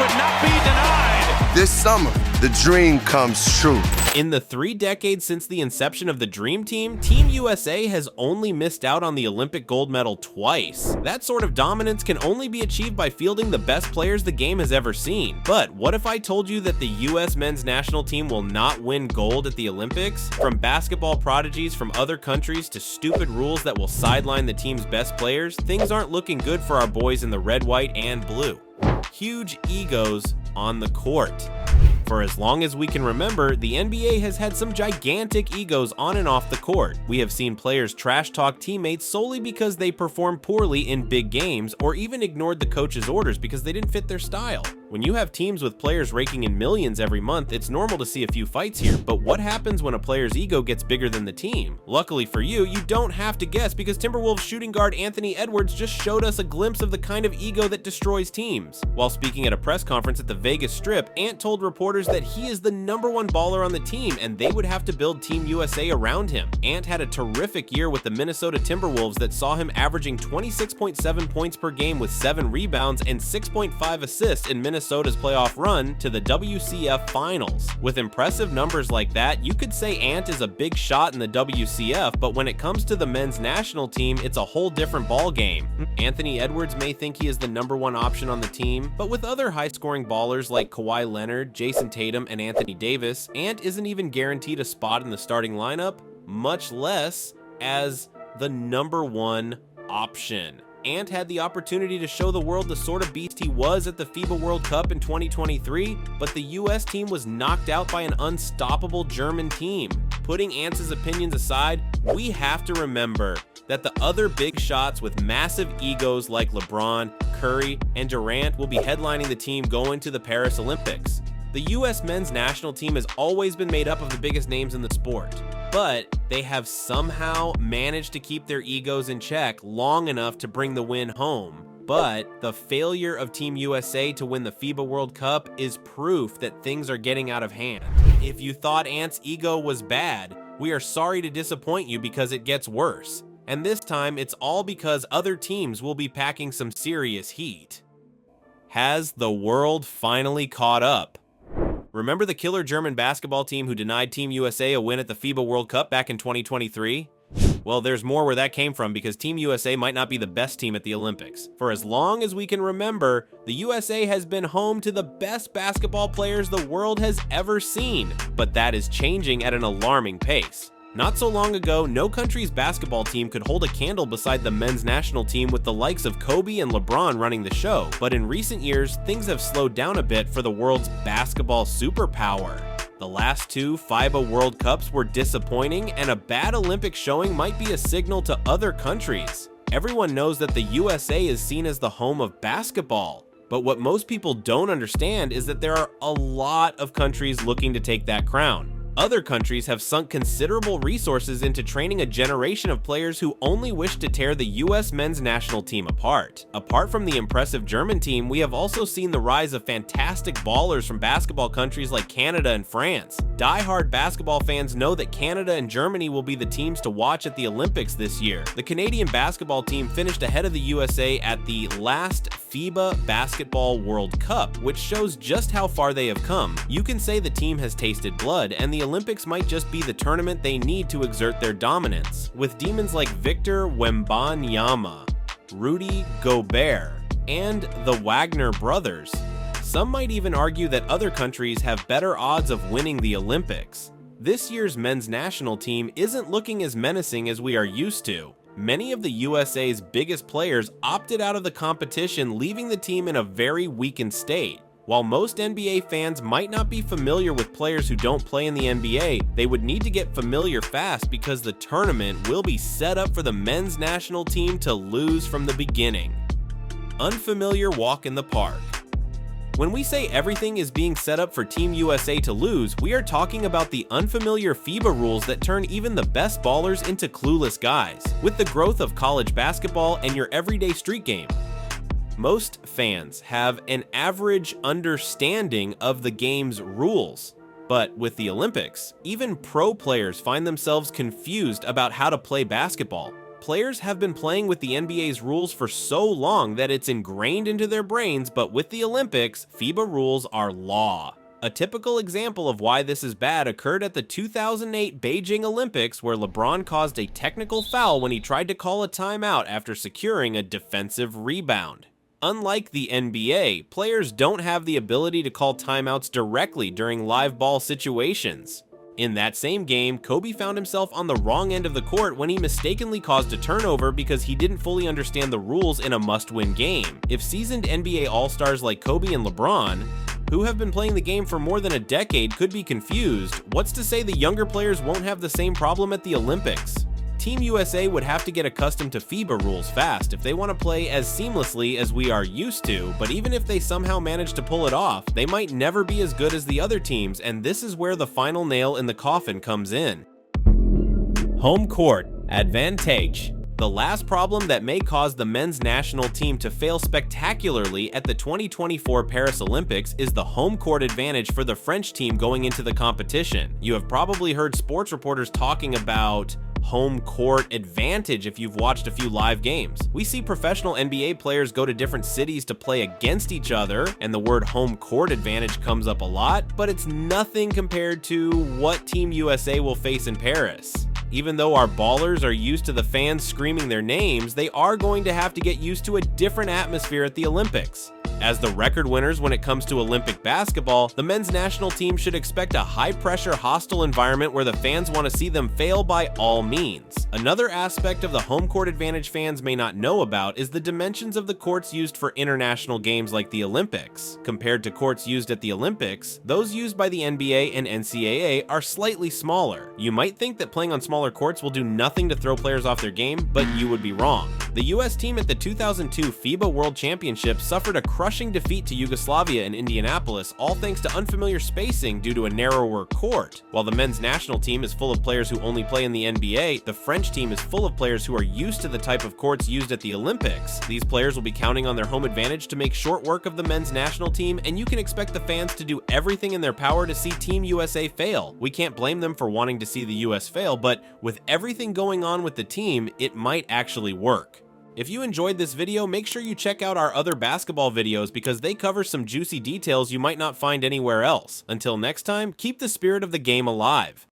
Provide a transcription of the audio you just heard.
would not be denied. This summer, the dream comes true. In the 3 decades since the inception of the Dream Team, Team USA has only missed out on the Olympic gold medal twice. That sort of dominance can only be achieved by fielding the best players the game has ever seen. But what if I told you that the US men's national team will not win gold at the Olympics? From basketball prodigies from other countries to stupid rules that will sideline the team's best players, things aren't looking good for our boys in the red, white, and blue. Huge egos on the court. For as long as we can remember, the NBA has had some gigantic egos on and off the court. We have seen players trash talk teammates solely because they performed poorly in big games, or even ignored the coach's orders because they didn't fit their style. When you have teams with players raking in millions every month, it's normal to see a few fights here, but what happens when a player's ego gets bigger than the team? Luckily for you, you don't have to guess because Timberwolves shooting guard Anthony Edwards just showed us a glimpse of the kind of ego that destroys teams. While speaking at a press conference at the Vegas Strip, Ant told reporters that he is the #1 baller on the team and they would have to build Team USA around him. Ant had a terrific year with the Minnesota Timberwolves that saw him averaging 26.7 points per game with 7 rebounds and 6.5 assists in Minnesota's playoff run to the WCF Finals. With impressive numbers like that, you could say Ant is a big shot in the WCF, but when it comes to the men's national team, it's a whole different ball game. Anthony Edwards may think he is the #1 option on the team, but with other high-scoring ballers like Kawhi Leonard, Jason Tatum, and Anthony Davis, Ant isn't even guaranteed a spot in the starting lineup, much less as the #1 option. Ant had the opportunity to show the world the sort of beast he was at the FIBA World Cup in 2023, but the US team was knocked out by an unstoppable German team. Putting Ant's opinions aside, we have to remember that the other big shots with massive egos like LeBron, Curry, and Durant will be headlining the team going to the Paris Olympics. The US men's national team has always been made up of the biggest names in the sport, but they have somehow managed to keep their egos in check long enough to bring the win home. But the failure of Team USA to win the FIBA World Cup is proof that things are getting out of hand. If you thought Ant's ego was bad, we are sorry to disappoint you because it gets worse. And this time, it's all because other teams will be packing some serious heat. Has the world finally caught up? Remember the killer German basketball team who denied Team USA a win at the FIBA World Cup back in 2023? Well, there's more where that came from because Team USA might not be the best team at the Olympics. For as long as we can remember, the USA has been home to the best basketball players the world has ever seen, but that is changing at an alarming pace. Not so long ago, no country's basketball team could hold a candle beside the men's national team with the likes of Kobe and LeBron running the show, but in recent years, things have slowed down a bit for the world's basketball superpower. The last 2 FIBA World Cups were disappointing, and a bad Olympic showing might be a signal to other countries. Everyone knows that the USA is seen as the home of basketball, but what most people don't understand is that there are a lot of countries looking to take that crown. Other countries have sunk considerable resources into training a generation of players who only wish to tear the US men's national team apart. Apart from the impressive German team, we have also seen the rise of fantastic ballers from basketball countries like Canada and France. Die-hard basketball fans know that Canada and Germany will be the teams to watch at the Olympics this year. The Canadian basketball team finished ahead of the USA at the last FIBA Basketball World Cup, which shows just how far they have come. You can say the team has tasted blood, and the Olympics might just be the tournament they need to exert their dominance. With demons like Victor Wembanyama, Rudy Gobert, and the Wagner brothers, some might even argue that other countries have better odds of winning the Olympics. This year's men's national team isn't looking as menacing as we are used to. Many of the USA's biggest players opted out of the competition, leaving the team in a very weakened state. While most NBA fans might not be familiar with players who don't play in the NBA, they would need to get familiar fast because the tournament will be set up for the men's national team to lose from the beginning. Unfamiliar walk in the park. When we say everything is being set up for Team USA to lose, we are talking about the unfamiliar FIBA rules that turn even the best ballers into clueless guys. With the growth of college basketball and your everyday street game, most fans have an average understanding of the game's rules. But with the Olympics, even pro players find themselves confused about how to play basketball. Players have been playing with the NBA's rules for so long that it's ingrained into their brains, but with the Olympics, FIBA rules are law. A typical example of why this is bad occurred at the 2008 Beijing Olympics, where LeBron caused a technical foul when he tried to call a timeout after securing a defensive rebound. Unlike the NBA, players don't have the ability to call timeouts directly during live ball situations. In that same game, Kobe found himself on the wrong end of the court when he mistakenly caused a turnover because he didn't fully understand the rules in a must-win game. If seasoned NBA All-Stars like Kobe and LeBron, who have been playing the game for more than a decade, could be confused, what's to say the younger players won't have the same problem at the Olympics? Team USA would have to get accustomed to FIBA rules fast if they want to play as seamlessly as we are used to, but even if they somehow manage to pull it off, they might never be as good as the other teams, and this is where the final nail in the coffin comes in. Home court advantage. The last problem that may cause the men's national team to fail spectacularly at the 2024 Paris Olympics is the home court advantage for the French team going into the competition. You have probably heard sports reporters talking about home court advantage if you've watched a few live games. We see professional NBA players go to different cities to play against each other, and the word home court advantage comes up a lot, but it's nothing compared to what Team USA will face in Paris. Even though our ballers are used to the fans screaming their names, they are going to have to get used to a different atmosphere at the Olympics. As the record winners when it comes to Olympic basketball, the men's national team should expect a high-pressure, hostile environment where the fans want to see them fail by all means. Another aspect of the home court advantage fans may not know about is the dimensions of the courts used for international games like the Olympics. Compared to courts used at the Olympics, those used by the NBA and NCAA are slightly smaller. You might think that playing on smaller courts will do nothing to throw players off their game, but you would be wrong. The US team at the 2002 FIBA World Championship suffered a crushing defeat to Yugoslavia in Indianapolis, all thanks to unfamiliar spacing due to a narrower court. While the men's national team is full of players who only play in the NBA, the French team is full of players who are used to the type of courts used at the Olympics. These players will be counting on their home advantage to make short work of the men's national team, and you can expect the fans to do everything in their power to see Team USA fail. We can't blame them for wanting to see the US fail, but with everything going on with the team, it might actually work. If you enjoyed this video, make sure you check out our other basketball videos because they cover some juicy details you might not find anywhere else. Until next time, keep the spirit of the game alive.